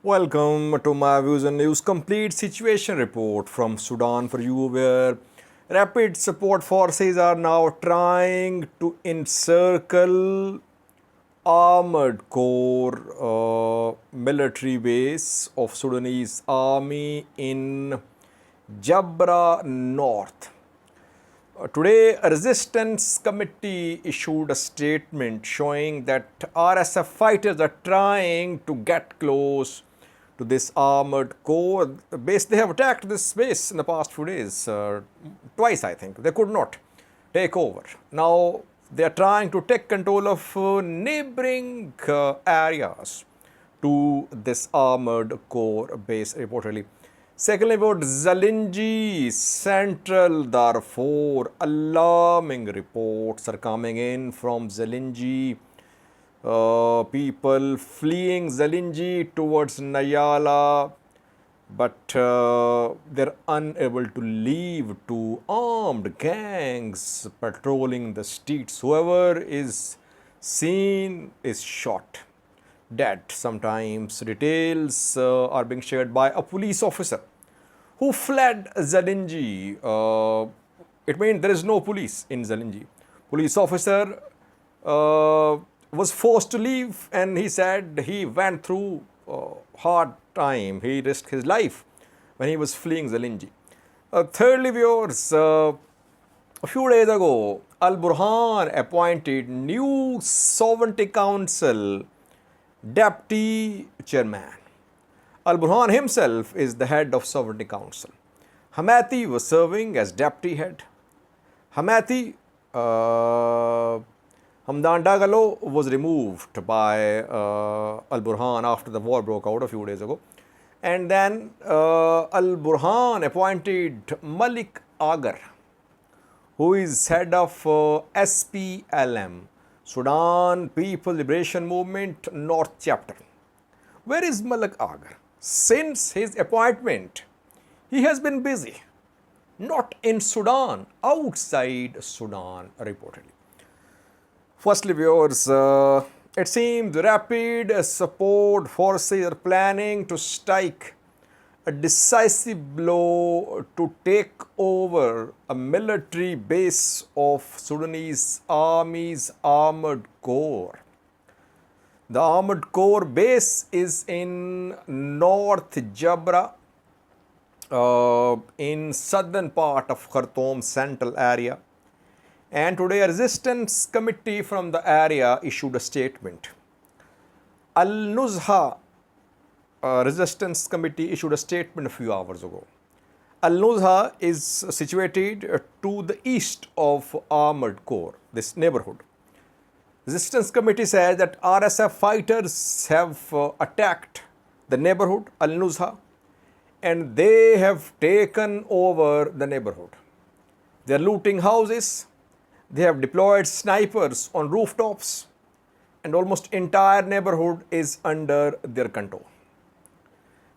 Welcome to my Views and News complete situation report from Sudan for you, where rapid support forces are now trying to encircle armored core military base of Sudanese army in Jabra North. Today, a resistance committee issued a statement showing that RSF fighters are trying to get close to this armored core base. They have attacked this base in the past few days, twice I think. They could not take over. Now they are trying to take control of neighboring areas to this armored core base, reportedly. Secondly, about Zalingei, central Darfur, alarming reports are coming in from Zalingei. People fleeing Zalingei towards Nayala, but they're unable to leave to armed gangs patrolling the streets. Whoever is seen is shot dead. Sometimes details are being shared by a police officer who fled Zalingei. It means there is no police in Zalingei. Police officer was forced to leave, and he said he went through hard time. He risked his life when he was fleeing Zalingei. Thirdly, viewers, a few days ago, Al Burhan appointed new Sovereignty Council deputy chairman. Al Burhan himself is the head of Sovereignty Council. Hamati was serving as deputy head. Hamati, Hamdan Dagalo, was removed by Al Burhan after the war broke out a few days ago. And then Al Burhan appointed Malik Agar, who is head of SPLM, Sudan People Liberation Movement North Chapter. Where is Malik Agar? Since his appointment, he has been busy, not in Sudan, outside Sudan, reportedly. Firstly, viewers, it seems rapid support forces are planning to strike a decisive blow to take over a military base of Sudanese Army's armored core. The armored core base is in North Jabra, in southern part of Khartoum central area. And today a resistance committee from the area issued a statement. Al-Nuzha resistance committee issued a statement a few hours ago. Al-Nuzha is situated to the east of armored core, this neighborhood. Resistance committee says that RSF fighters have attacked the neighborhood, Al-Nuzha, and they have taken over the neighborhood. They are looting houses. They have deployed snipers on rooftops, and almost entire neighborhood is under their control.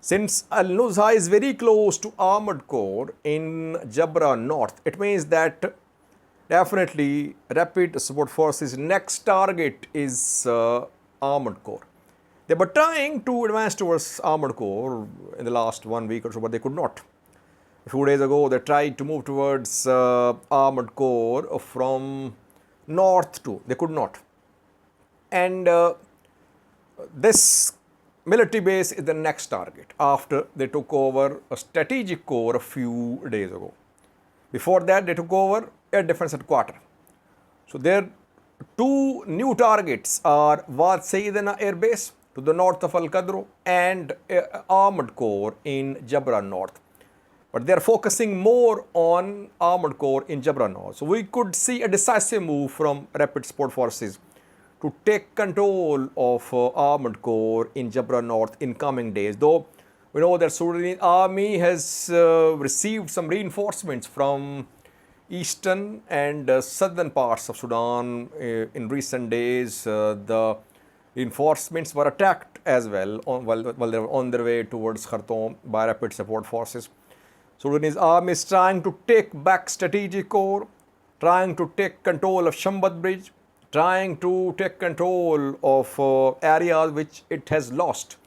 Since Al-Nuzha is very close to armored core in Jabra North, it means that definitely rapid support forces next target is armored core. They were trying to advance towards armored core in the last 1 week or so, but they could not. A few days ago, they tried to move towards armored core from north too. They could not. And this military base is the next target after they took over a strategic core a few days ago. Before that, they took over air defense headquarters. So their two new targets are Wad Sayyidina Air Base to the north of Al-Qadro and armored core in Jabra North. But they are focusing more on armored core in Jabra North. So we could see a decisive move from rapid support forces to take control of armored core in Jabra North in coming days. Though we know that Sudanese army has received some reinforcements from eastern and southern parts of Sudan in recent days. The reinforcements were attacked as well while they were on their way towards Khartoum by rapid support forces. Sudanese army is trying to take back strategic core, trying to take control of Shambat Bridge, trying to take control of areas which it has lost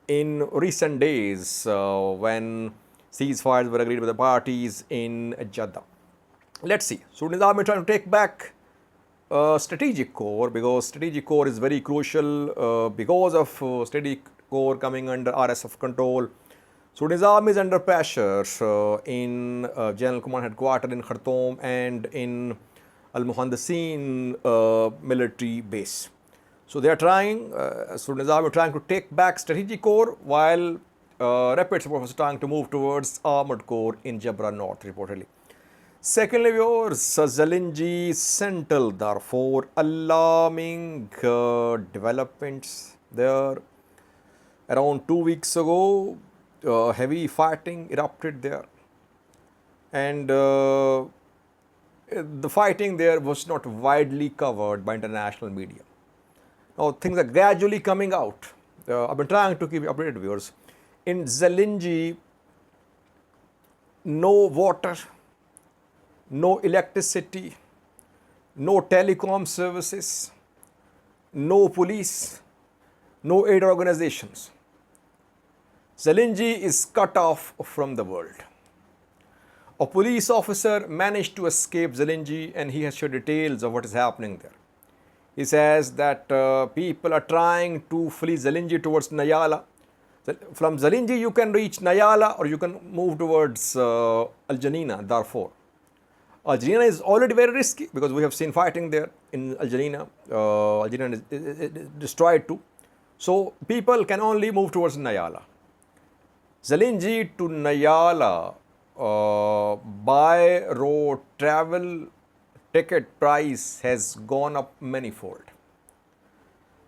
in recent days when ceasefires were agreed with the parties in Jeddah. Let's see. Sudanese army trying to take back strategic core, because strategic core is very crucial because of strategic core coming under RSF control. Sudanese army is under pressure in General Command Headquarters in Khartoum and in Al Muhandasin military base. So they are trying, Sudanese army trying to take back strategic core, while rapid support was trying to move towards armored core in Jabra North reportedly. Secondly, viewers, Zalingei, Central Darfur, alarming developments there. Around 2 weeks ago, heavy fighting erupted there, and the fighting there was not widely covered by international media. Now things are gradually coming out. I've been trying to keep you updated, viewers. In Zalingei, no water, no electricity, no telecom services, no police, no aid organizations. Zalingei is cut off from the world. A police officer managed to escape Zalingei, and he has shared details of what is happening there. He says that people are trying to flee Zalingei towards Nyala. From Zalingei you can reach Nyala, or you can move towards Al Janina, Darfur. Al Janina is already very risky because we have seen fighting there in Al Janina. Al Janina is destroyed too. So people can only move towards Nyala. Zalingei to Nyala by road travel ticket price has gone up manifold.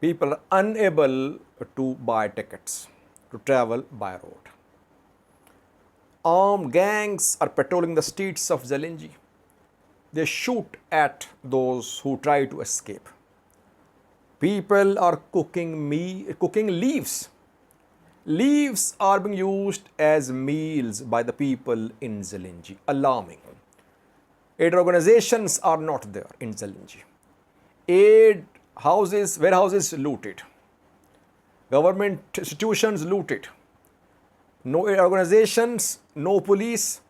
People are unable to buy tickets to travel by road. Armed gangs are patrolling the streets of Zalingei. They shoot at those who try to escape. People are cooking leaves. Leaves are being used as meals by the people in Zalingei. Alarming. Aid organizations are not there in Zalingei. Aid houses, warehouses looted. Government institutions looted. No aid organizations, no police,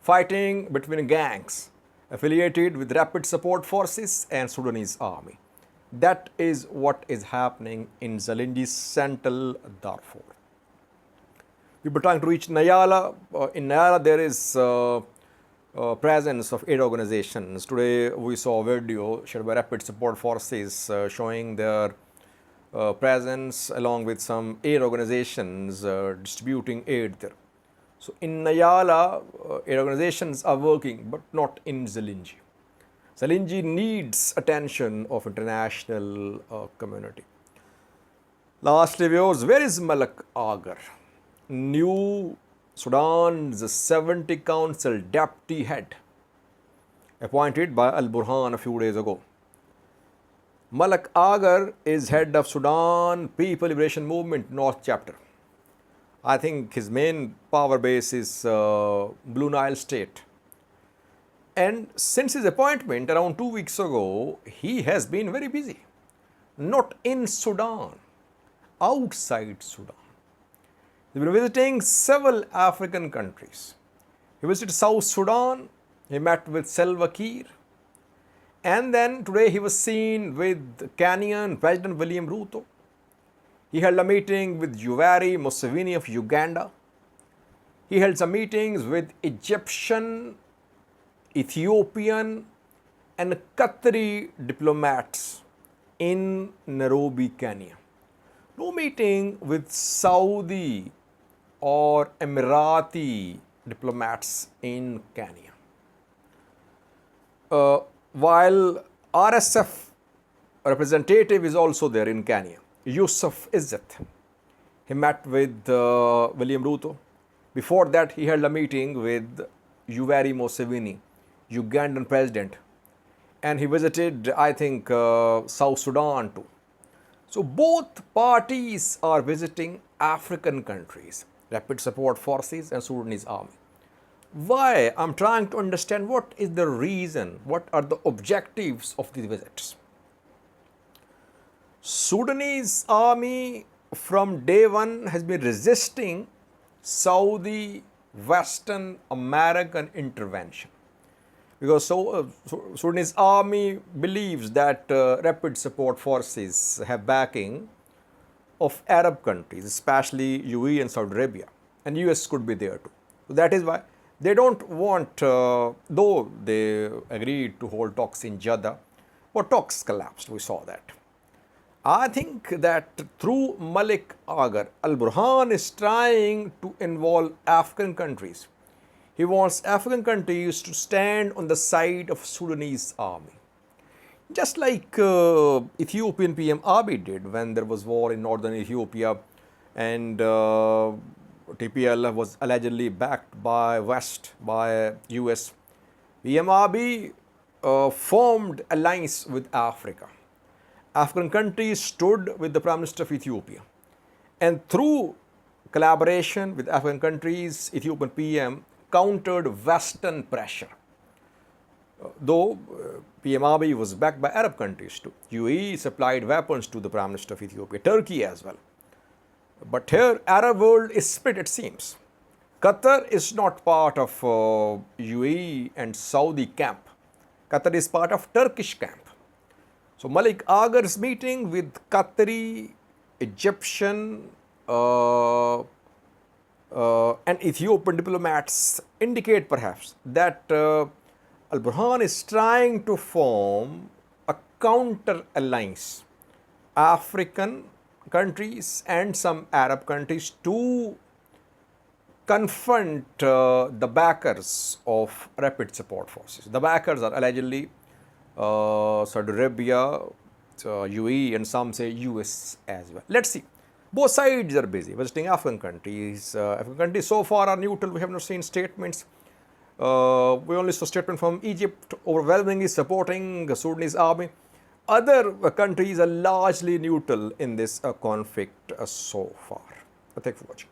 fighting between gangs affiliated with Rapid Support Forces and Sudanese army. That is what is happening in Zalingei, Central Darfur. People trying to reach Nyala. In Nyala there is presence of aid organizations. Today we saw a video shared by Rapid Support Forces showing their presence along with some aid organizations distributing aid there. So in Nyala, aid organizations are working, but not in Zalingei. Zalingei needs attention of international community. Lastly, viewers, where is Malik Agar, new Sudan's 70 Council deputy head, appointed by Al Burhan a few days ago? Malik Agar is head of Sudan People Liberation Movement North Chapter. I think his main power base is Blue Nile State. And since his appointment around 2 weeks ago, he has been very busy. Not in Sudan, outside Sudan. He's been visiting several African countries. He visited South Sudan, he met with Salva Kiir, and then today he was seen with Kenyan President William Ruto. He held a meeting with Yoweri Museveni of Uganda. He held some meetings with Egyptian, Ethiopian and Qatari diplomats in Nairobi, Kenya. No meeting with Saudi or Emirati diplomats in Kenya. While RSF representative is also there in Kenya, Yusuf Izzat. He met with William Ruto. Before that, he held a meeting with Yoweri Museveni, Ugandan president, and he visited, I think, South Sudan too. So both parties are visiting African countries, Rapid Support Forces and Sudanese army. Why? I'm trying to understand what is the reason, what are the objectives of these visits. Sudanese army from day one has been resisting Saudi Western American intervention, because Sudanese army believes that rapid support forces have backing of Arab countries, especially UAE and Saudi Arabia, and US could be there too. So that is why they don't want, though they agreed to hold talks in Jeddah, but talks collapsed. We saw that. I think that through Malik Agar, Al-Burhan is trying to involve African countries. He wants African countries to stand on the side of Sudanese army. Just like Ethiopian PM Abiy did when there was war in northern Ethiopia, and TPLF was allegedly backed by West, by US. PM Abiy formed alliance with Africa. African countries stood with the Prime Minister of Ethiopia. And through collaboration with African countries, Ethiopian PM countered Western pressure. Though PM Abiy was backed by Arab countries too. UAE supplied weapons to the Prime Minister of Ethiopia, Turkey as well. But here, Arab world is split, it seems. Qatar is not part of UAE and Saudi camp. Qatar is part of Turkish camp. So Malik Agar's meeting with Qatari, Egyptian, and Ethiopian diplomats indicate perhaps that Al-Burhan is trying to form a counter alliance, African countries and some Arab countries, to confront the backers of rapid support forces. The backers are allegedly Saudi Arabia, UAE, and some say US as well. Let's see. Both sides are busy visiting African countries. African countries so far are neutral. We have not seen statements. We only saw statement from Egypt overwhelmingly supporting the Sudanese army. Other countries are largely neutral in this conflict so far. Thank you for watching.